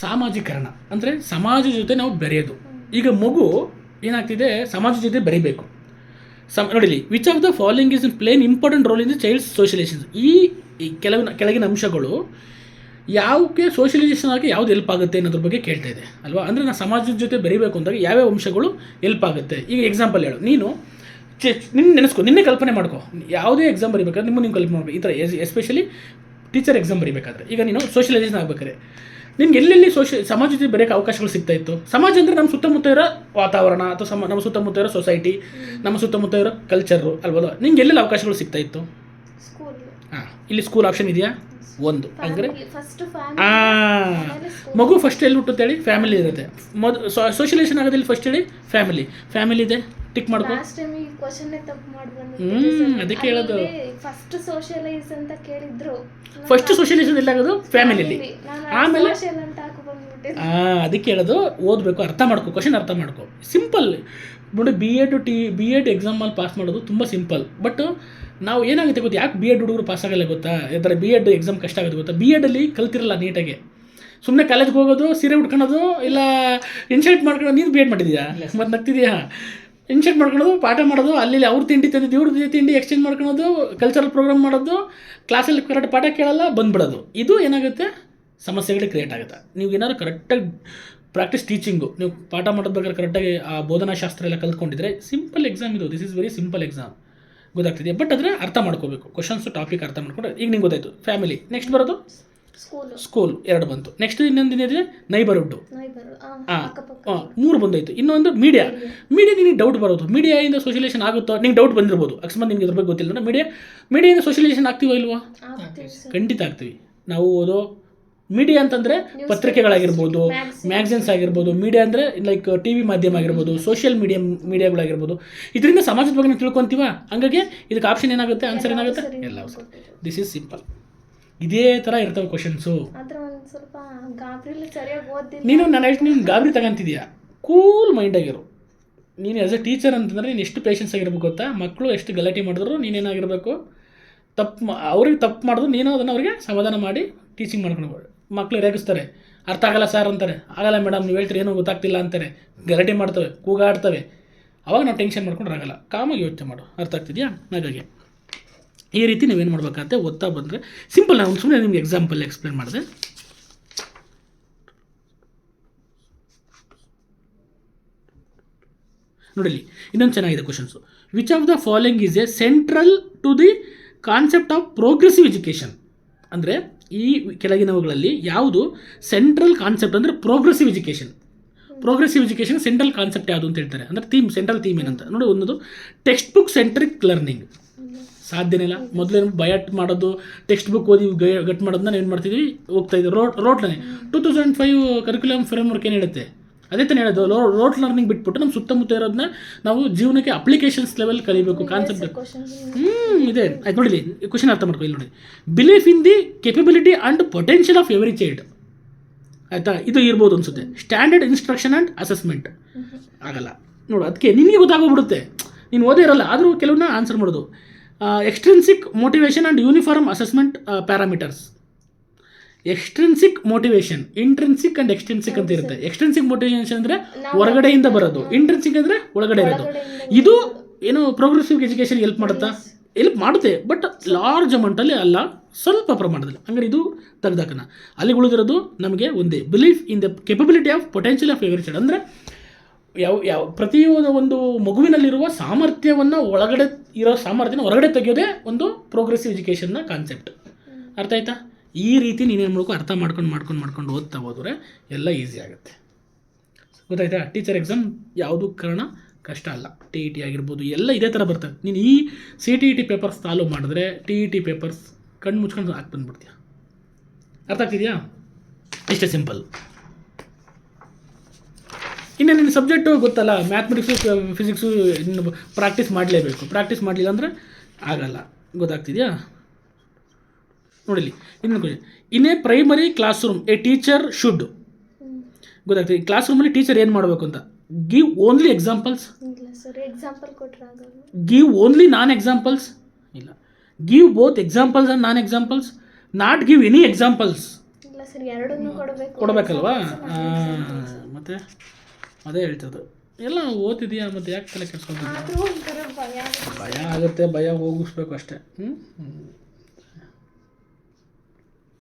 ಸಾಮಾಜೀಕರಣ ಅಂದರೆ ಸಮಾಜದ ಜೊತೆ ನಾವು ಬೆರೆಯೋದು. ಈಗ ಮಗು ಏನಾಗ್ತಿದೆ, ಸಮಾಜದ ಜೊತೆ ಬೆರಿಬೇಕು. ನೋಡಿಲಿ, which of the following is plain important role in the child's socialization. ಈ ಕೆಳಗಿನ ಅಂಶಗಳು ಯಾವಕ್ಕೆ ಸೋಷಲೈಸೇಷನ್ ಆಗಿ ಯಾವ್ದು ಹೆಲ್ಪ್ ಆಗುತ್ತೆ ಅನ್ನೋದ್ರ ಬಗ್ಗೆ ಕೇಳ್ತಾ ಇದೆ ಅಲ್ವಾ. ಅಂದರೆ ನಾನು ಸಮಾಜದ ಜೊತೆ ಬೆರಿಬೇಕು ಅಂದಾಗ ಯಾವ್ಯಾವ ಅಂಶಗಳು ಹೆಲ್ಪ್ ಆಗುತ್ತೆ. ಈಗ ಎಕ್ಸಾಂಪಲ್ ಹೇಳು, ನೀನು ನೆನೆಸ್ಕೊ, ನಿನ್ನೆ ಕಲ್ಪನೆ ಮಾಡ್ಕೊ, ಯಾವುದೇ ಎಕ್ಸಾಮ್ ಬರೀಬೇಕಾದ್ರೆ ನೀವು ಕಲ್ಪನೆ ಮಾಡ್ಬೇಕು. ಈ ಥರ ಎಸ್ಪೆಷಲಿ ಟೀಚರ್ ಎಕ್ಸಾಮ್ ಬರೀಬೇಕಾದ್ರೆ, ಈಗ ನೀನು ಸೋಷಲೈಸೇಷನ್ ಆಗಬೇಕಾದ್ರೆ ನಿಮ್ಗೆ ಎಲ್ಲೆಲ್ಲಿ ಸಮಾಜ ಜೊತೆ ಬರೆಯೋಕ್ಕೆ ಅವಕಾಶಗಳು ಸಿಗ್ತಾ ಇತ್ತು. ಸಮಾಜ ಅಂದರೆ ನಮ್ಮ ಸುತ್ತಮುತ್ತ ಇರೋ ವಾತಾವರಣ ಅಥವಾ ನಮ್ಮ ಸುತ್ತಮುತ್ತ ಇರೋ ಸೊಸೈಟಿ, ನಮ್ಮ ಸುತ್ತಮುತ್ತ ಇರೋ ಕಲ್ಚರು ಅಲ್ವಲ್ಲ. ನಿಂಗೆ ಎಲ್ಲೆಲ್ಲಿ ಅವಕಾಶಗಳು ಸಿಗ್ತಾ ಇತ್ತು? ಹಾಂ, ಇಲ್ಲಿ ಸ್ಕೂಲ್ ಆಪ್ಷನ್ ಇದೆಯಾ? ಒಂದು ಅಂದರೆ ಮಗು ಫಸ್ಟ್ ಎಲ್ಲಿ ಹುಟ್ಟುತ್ತೆ ಹೇಳಿ? ಫ್ಯಾಮಿಲಿ ಇರುತ್ತೆ. ಸೋಷಲೈಸೇಷನ್ ಆಗೋದಿಲ್ಲ ಫಸ್ಟ್ ಹೇಳಿ? ಫ್ಯಾಮಿಲಿ ಇದೆ, ಟಿಕ್ ಮಾಡ್ಕೊ. ಅದಕ್ಕೆ ಹೇಳೋದು ಫಸ್ಟ್ ಸೋಷಲೈಸೇಷನ್ ಎಲ್ಲ ಆಗೋದು ಫ್ಯಾಮಿಲಿಲಿ. ಆಮೇಲೆ ಅದಕ್ಕೆ ಹೇಳೋದು ಓದಬೇಕು, ಅರ್ಥ ಮಾಡ್ಕೊ, ಕ್ವಶನ್ ಅರ್ಥ ಮಾಡ್ಕೊ. ಸಿಂಪಲ್ ನೋಡಿ, ಬಿ ಎಡ್ ಎಕ್ಸಾಮಲ್ಲಿ ಪಾಸ್ ಮಾಡೋದು ತುಂಬ ಸಿಂಪಲ್. ಬಟ್ ನಾವು ಏನಾಗುತ್ತೆ ಗೊತ್ತಾ, ಯಾಕೆ ಬಿ ಎಡ್ ಹುಡುಗರು ಪಾಸ್ ಆಗಲ್ಲ ಗೊತ್ತಾ? ಯಾಕಂದರೆ ಬಿ ಎಡ್ ಎಕ್ಸಾಮ್ ಕಷ್ಟ ಆಗುತ್ತೆ ಗೊತ್ತಾ? ಬಿ ಎಡಲ್ಲಿ ಕಲ್ತಿರಲ್ಲ ನೀಟಾಗಿ, ಸುಮ್ಮನೆ ಕಾಲೇಜ್ಗೆ ಹೋಗೋದು, ಸೀರೆ ಉಟ್ಕೊಳೋದು, ಇಲ್ಲ ಇನ್ಶರ್ಟ್ ಮಾಡ್ಕೊಳ್ಳೋದು. ನೀನು ಬಿ ಎಡ್ ಮಾಡಿದೀಯಾ? ಮತ್ತು ನಗ್ತಿದೆಯಾ? ಇನ್ಶರ್ಟ್ ಮಾಡ್ಕೊಳ್ಳೋದು, ಪಾಠ ಮಾಡೋದು, ಅಲ್ಲಿ ಅವ್ರ ತಿಂಡಿ ತಂದಿದ್ದು ಇವ್ರ ತಿಂಡಿ ಎಕ್ಸ್ಚೇಂಜ್ ಮಾಡ್ಕೊಳ್ಳೋದು, ಕಲ್ಚರಲ್ ಪ್ರೋಗ್ರಾಮ್ ಮಾಡೋದು, ಕ್ಲಾಸಲ್ಲಿ ಕರೆಕ್ಟ್ ಪಾಠ ಕೇಳಲ್ಲ, ಬಂದ್ಬಿಡೋದು. ಇದು ಏನಾಗುತ್ತೆ, ಸಮಸ್ಯೆಗಳು ಕ್ರಿಯೇಟ್ ಆಗುತ್ತೆ. ನೀವು ಏನಾದ್ರು ಕರೆಕ್ಟಾಗಿ ಪ್ರಾಕ್ಟೀಸ್ ಟೀಚಿಂಗು, ನೀವು ಪಾಠ ಮಾಡೋದ್ಬೇಕಾದ್ರೆ ಕರೆಕ್ಟಾಗಿ ಆ ಬೋಧನಾಶಾಸ್ತ್ರ ಎಲ್ಲ ಕಲ್ತ್ಕೊಂಡಿದ್ರೆ ಸಿಂಪಲ್ ಎಕ್ಸಾಮ್ ಇದು. This is very simple exam, ಗೊತ್ತಾಗ್ತಿದೆಯಾ? ಬಟ್ ಆದರೆ ಅರ್ಥ ಮಾಡ್ಕೋಬೇಕು, ಕ್ವಶನ್ಸು ಟಾಪಿಕ್ ಅರ್ಥ ಮಾಡ್ಕೊಂಡ್ರೆ. ಈಗ ನಿಂಗೆ ಗೊತ್ತಾಯಿತು ಫ್ಯಾಮಿಲಿ. ನೆಕ್ಸ್ಟ್ ಬರೋದು ಸ್ಕೂಲ್, 2 ಬಂತು. ನೆಕ್ಸ್ಟ್ ಇನ್ನೊಂದು ಏನಿದೆ, ನೈಬರ್ಹುಡ್ಡು. ಹಾಂ, 3 ಬಂದಾಯಿತು. ಇನ್ನೊಂದು ಮೀಡಿಯಾ. ನಿನಗೆ ಡೌಟ್ ಬರೋದು, ಮೀಡಿಯಾಯಿಂದ ಸೋಷಲೈಸೇಷನ್ ಆಗುತ್ತೋ? ನಿಂಗೆ ಡೌಟ್ ಬಂದಿರ್ಬೋದು, ಅಕಸ್ಮಾತ್ ನಿಮ್ಗೆ ಇದ್ರ ಬಗ್ಗೆ ಗೊತ್ತಿಲ್ಲ ಅಂದರೆ ಮೀಡಿಯಾದಿಂದ ಸೋಷಲೈಸೇಷನ್ ಆಗ್ತೀವೋ ಇಲ್ವೋ? ಖಂಡಿತ ಆಗ್ತೀವಿ. ನಾವು ಓದೋ ಮೀಡಿಯಾ ಅಂತಂದರೆ ಪತ್ರಿಕೆಗಳಾಗಿರ್ಬೋದು, ಮ್ಯಾಗ್ಝಿನ್ಸ್ ಆಗಿರ್ಬೋದು. ಮೀಡಿಯಾ ಅಂದರೆ ಲೈಕ್ TV ಮಾಧ್ಯಮ ಆಗಿರ್ಬೋದು, ಸೋಷಿಯಲ್ ಮೀಡಿಯಾಗಳಾಗಿರ್ಬೋದು. ಇದರಿಂದ ಸಮಾಜದ ಬಗ್ಗೆ ನಾವು ತಿಳ್ಕೊತೀವ. ಹಂಗಾಗಿ ಇದಕ್ಕೆ ಆಪ್ಷನ್ ಏನಾಗುತ್ತೆ, ಆನ್ಸರ್ ಏನಾಗುತ್ತೆ? ಎಲ್ಲ ದಿಸ್ ಈಸ್ ಸಿಂಪಲ್. ಇದೇ ಥರ ಇರ್ತವೆ ಕ್ವಶನ್ಸು. ನೀನು ಗಾಬರಿ ತಗೊಂತಿದ್ಯಾ? ಕೂಲ್ ಮೈಂಡಾಗಿರು. ನೀನು ಆ್ಯಸ್ ಎ ಟೀಚರ್ ಅಂತಂದರೆ ನೀನು ಎಷ್ಟು ಪೇಷನ್ಸ್ ಆಗಿರ್ಬೇಕು ಗೊತ್ತಾ? ಮಕ್ಕಳು ಎಷ್ಟು ಗಲಾಟೆ ಮಾಡಿದ್ರು ನೀನೇನಾಗಿರಬೇಕು, ಅವ್ರಿಗೆ ತಪ್ಪು ಮಾಡಿದ್ರು ನೀನು ಅದನ್ನು ಅವ್ರಿಗೆ ಸಮಾಧಾನ ಮಾಡಿ ಟೀಚಿಂಗ್ ಮಾಡ್ಕೊಂಡು. ಮಕ್ಕಳು ರೇಗಿಸ್ತಾರೆ, ಅರ್ಥ ಆಗಲ್ಲ ಸರ್ ಅಂತಾರೆ. ಆಗಲ್ಲ ಮೇಡಮ್, ನೀವು ಹೇಳ್ತೀರಿ ಏನೂ ಗೊತ್ತಾಗ್ತಿಲ್ಲ ಅಂತಾರೆ, ಗಲಾಟೆ ಮಾಡ್ತವೆ, ಕೂಗಾಡ್ತವೆ. ಅವಾಗ ನಾವು ಟೆನ್ಷನ್ ಮಾಡ್ಕೊಂಡು ಆಗಲ್ಲ. ಕಾಮಾಗಿ ಯೋಚನೆ ಮಾಡು, ಅರ್ಥ ಆಗ್ತಿದೆಯಾ? ಹಾಗಾಗಿ ಈ ರೀತಿ ನೀವೇನು ಮಾಡ್ಬೇಕಂತೆ ಓದ್ತಾ ಬಂದರೆ ಸಿಂಪಲ್. ನಾನು ಸುಮ್ಮನೆ ನಿಮ್ಗೆ ಎಕ್ಸಾಂಪಲ್ ಎಕ್ಸ್ಪ್ಲೇನ್ ಮಾಡಿದೆ. ನೋಡಿಲಿ, ಇನ್ನೊಂದು ಚೆನ್ನಾಗಿದೆ questions. Which of the following is a central to the concept of progressive education. ಅಂದರೆ ಈ ಕೆಳಗಿನವುಗಳಲ್ಲಿ ಯಾವುದು ಸೆಂಟ್ರಲ್ ಕಾನ್ಸೆಪ್ಟ್ ಅಂದರೆ ಪ್ರೋಗ್ರೆಸಿವ್ ಎಜುಕೇಷನ್ ಸೆಂಟ್ರಲ್ ಕಾನ್ಸೆಪ್ಟ್ ಯಾವುದು ಅಂತ ಹೇಳ್ತಾರೆ. ಅಂದರೆ ಸೆಂಟ್ರಲ್ ಥೀಮ್ ಏನಂತ ನೋಡಿ. ಒಂದದು ಟೆಕ್ಸ್ಟ್ ಬುಕ್ ಸೆಂಟ್ರಿಕ್ ಲರ್ನಿಂಗ್. ಸಾಧ್ಯನೇ ಇಲ್ಲ. ಮೊದಲೇನು ಬಯಟ್ ಮಾಡೋದು, ಟೆಕ್ಸ್ಟ್ ಬುಕ್ ಓದಿ ಗಟ್ ಮಾಡೋದನ್ನ ನಾವು ಏನು ಮಾಡ್ತಿದ್ವಿ, ಹೋಗ್ತಾ ಇದ್ದೀವಿ. ರೋಟ್ಲನೆ 2005 ಕರಿಕ್ಯುಲಮ್ ಫ್ರೇಮ್ವರ್ಕ್ ಏನು ಹೇಳುತ್ತೆ ಅದೇ ತಾನೇ ಹೇಳೋದು. ರೋಟ್ ಲರ್ನಿಂಗ್ ಬಿಟ್ಬಿಟ್ಟು ನಮ್ಮ ಸುತ್ತಮುತ್ತ ಇರೋದನ್ನ ನಾವು ಜೀವನಕ್ಕೆ ಅಪ್ಲಿಕೇಶನ್ಸ್ ಲೆವೆಲ್ ಕಲಿಬೇಕು. ಕಾನ್ಸೆಪ್ಟ್ ಇದೆ. ಆಯ್ತು, ನೋಡಿಲಿ ಕ್ವಶನ್ ಅರ್ಥ ಮಾಡ್ಕೊ. ಇಲ್ಲಿ ನೋಡಿ, belief in the capability and potential of every child. ಆಯಿತಾ? ಇದು ಇರ್ಬೋದು ಅನಿಸುತ್ತೆ. ಸ್ಟ್ಯಾಂಡರ್ಡ್ ಇನ್ಸ್ಟ್ರಕ್ಷನ್ ಆ್ಯಂಡ್ ಅಸೆಸ್ಮೆಂಟ್ ಆಗಲ್ಲ ನೋಡು. ಅದಕ್ಕೆ ನಿನಗೆ ಗೊತ್ತಾಗೋಗ್ಬಿಡುತ್ತೆ, ನೀನು ಓದೇ ಇರಲ್ಲ, ಆದರೂ ಕೆಲವನ್ನ ಆನ್ಸರ್ ಮಾಡೋದು. Extrinsic motivation and uniform assessment parameters. Extrinsic motivation, intrinsic and extrinsic ಅಂತ ಇರುತ್ತೆ. ಎಕ್ಸ್ಟ್ರಿನ್ಸಿಕ್ ಮೋಟಿವೇಶನ್ ಅಂದರೆ ಹೊರಗಡೆಯಿಂದ ಬರೋದು, ಇಂಟ್ರಿನ್ಸಿಕ್ ಅಂದರೆ ಒಳಗಡೆ ಇರೋದು. ಇದು ಏನು ಪ್ರೋಗ್ರೆಸಿವ್ ಎಜುಕೇಷನ್ ಹೆಲ್ಪ್ ಮಾಡುತ್ತೆ, ಬಟ್ ಲಾರ್ಜ್ ಅಮೌಂಟಲ್ಲಿ ಅಲ್ಲ, ಸ್ವಲ್ಪ ಪ್ರಮಾಣದಲ್ಲಿ. ಹಂಗಾರೆ ಇದು ತೆಗ್ದಾಕನ. ಅಲ್ಲಿ ಉಳಿದಿರೋದು ನಮಗೆ ಒಂದೇ, belief in the capability of potential of every child. ಅಂದರೆ ಪ್ರತಿಯೊಂದು ಒಂದು ಮಗುವಿನಲ್ಲಿರುವ ಸಾಮರ್ಥ್ಯವನ್ನು ಒಳಗಡೆ ಇರೋ ಸಾಮರ್ಥ್ಯನ ಹೊರಗಡೆ ತೆಗೆಯೋದೇ ಒಂದು ಪ್ರೋಗ್ರೆಸಿವ್ ಎಜುಕೇಷನ್ನ ಕಾನ್ಸೆಪ್ಟ್. ಅರ್ಥ ಆಯ್ತಾ? ಈ ರೀತಿ ನೀನೇನು ಮಾಡಬೇಕು, ಅರ್ಥ ಮಾಡ್ಕೊಂಡು ಓದ್ತಾ ಹೋದರೆ ಎಲ್ಲ ಈಸಿ ಆಗುತ್ತೆ. ಗೊತ್ತಾಯ್ತಾ? ಟೀಚರ್ ಎಕ್ಸಾಮ್ ಯಾವುದು ಕಾರಣ ಕಷ್ಟ ಅಲ್ಲ. TET ಆಗಿರ್ಬೋದು, ಎಲ್ಲ ಇದೇ ಥರ ಬರ್ತವೆ. ನೀನು ಈ CTET ಪೇಪರ್ಸ್ ಸಾಲ್ವ್ ಮಾಡಿದ್ರೆ TET ಪೇಪರ್ಸ್ ಕಣ್ಣು ಮುಚ್ಕೊಂಡು ಹಾಕಿ ಬಂದುಬಿಡ್ತೀಯ. ಅರ್ಥ ಆಗ್ತಿದೆಯಾ? ಇಷ್ಟೇ ಸಿಂಪಲ್. ಇನ್ನು ನಿನ್ನ ಸಬ್ಜೆಕ್ಟು ಗೊತ್ತಲ್ಲ, ಮ್ಯಾಥಮೆಟಿಕ್ಸು ಫಿಸಿಕ್ಸು ಪ್ರಾಕ್ಟೀಸ್ ಮಾಡಲೇಬೇಕು. ಪ್ರಾಕ್ಟೀಸ್ ಮಾಡಲಿಲ್ಲ ಅಂದರೆ ಆಗಲ್ಲ. ಗೊತ್ತಾಗ್ತಿದೆಯಾ? ನೋಡಿಲಿ ಇನ್ನೊಂದು question. In a primary class room a teacher should. ಗೊತ್ತಾಗ್ತದೆ ಕ್ಲಾಸ್ ರೂಮಲ್ಲಿ ಟೀಚರ್ ಏನು ಮಾಡಬೇಕು ಅಂತ. Give only examples. Give only non examples. ಇಲ್ಲ, give both examples and non examples. Not give any examples. Person ಎರಡನ್ನೂ ಕೊಡಬೇಕಲ್ವಾ? ಮತ್ತು ಅದೇ ಹೇಳ್ತಿದ್ದು ಎಲ್ಲ ಓದ್ತಿದೀಯಾ, ಮತ್ತು ಯಾಕೆ ತಲೆ ಕೆಡ್ಸ್ಕೊತಿದ್ಯಾ? ಭಯ ಆಗುತ್ತೆ, ಭಯ ಹೋಗಿಸ್ಬೇಕು ಅಷ್ಟೇ.